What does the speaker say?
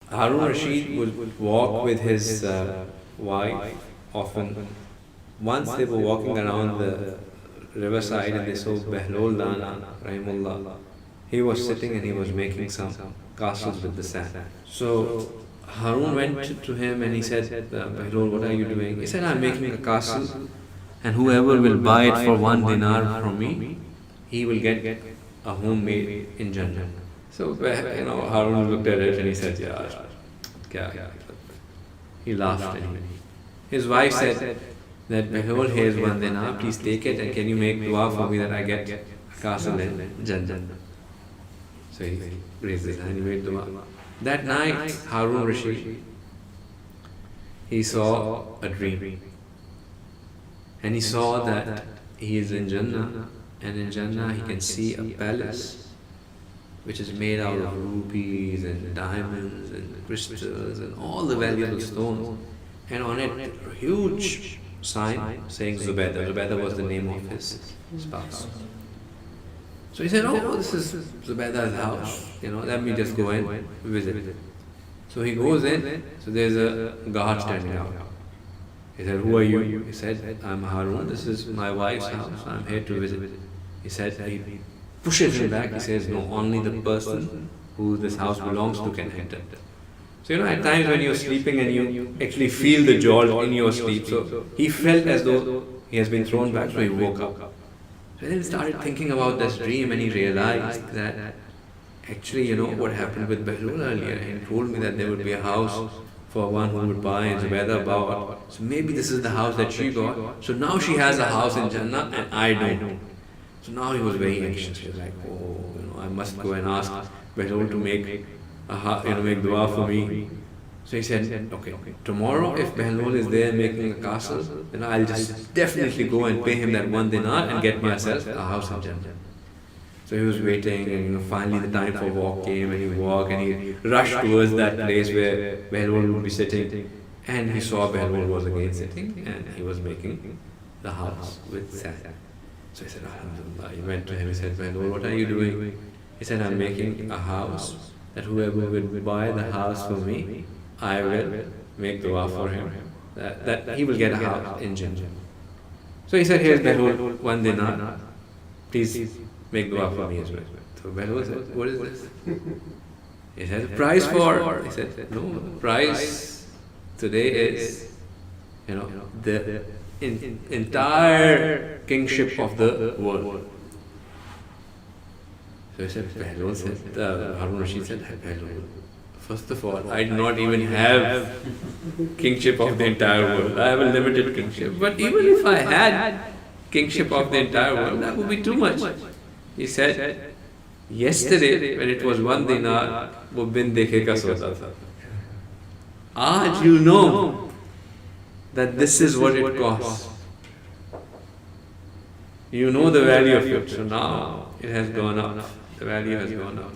Haroon Rasheed would walk with his wife often. Once they were walking around the riverside and they saw Behlol Dana, Rahimullah. He was sitting and he was making some castles with the sand. So Haroon went to him and he said, Behlol, what are you doing? He said, I'm making a castle, and whoever will buy it for 1 dinar from me, he will get a home made in Jannah. So, Haroon looked at it and he said, yeah, kya. He laughed and his wife said that, Behlol, here's 1 dinar, please take it, and can you make dua for me that I get a castle in Jannah? So he raised his hand, he made dua. That night, Haroon Rasheed, he saw a dream. And he saw that he is in Jannah, and in Jannah he can see a palace which is made out of rubies and diamonds and crystals and all the valuable stones. And on it, a huge sign saying Zubaydah. Zubaydah was the name of his spouse. So he said, oh, this is Zubaydah's house. Let me just go and visit. So he goes in, so there's a guard standing out. He said, who are you? He said, I'm Haroon, this is my wife's house, I'm here to visit. He said, he pushes him back, he says, no, only the person who this house belongs to can enter. So at times when you're sleeping and you actually feel the jolt in your sleep, so he felt as though he has been thrown back, so he woke up. So then he started thinking about this dream and he realized that actually, what happened with Behlul earlier. He told me that there would be a house for one who would buy, and Zubaydah bought. So maybe this is the house that she got. So now she has a house in Jannah and I don't. So now he was very anxious. He was like, I must go and ask Behlul to make make dua for me. So he said, okay, tomorrow if Behlul is there making a castle, then I'll just definitely go and pay him that 1 dinar and get myself a house in Jannah. So he was waiting, and finally the time for walk came, and he walked and he rushed towards that place where Behlul would be sitting, and he saw Behlul was again sitting and he was making the house with sand. So he said, Alhamdulillah. He went to him, he said, Behlul, what are you doing? He said, I'm making a house that whoever will buy the house for me, I will make dua for him, that he will get a house in Jannah. So he said, here's Behlul, 1 dinar, please make dua for me as well. So Behlul said, what is this? He said, the price for, he said, no, the price today is, the entire kingship of the world. So he said, Behlul said, Haroon Rasheed said, Behlul, first of all, I do not even have kingship of the entire world. I have a limited kingship. But even if I had kingship of the entire world, that would be too much. He said, yesterday when it was 1 dinar, wo bin dekhe ka soda tha. Aaj you know that this is what it costs. You know the value of it. So now it has gone up. The value has gone up.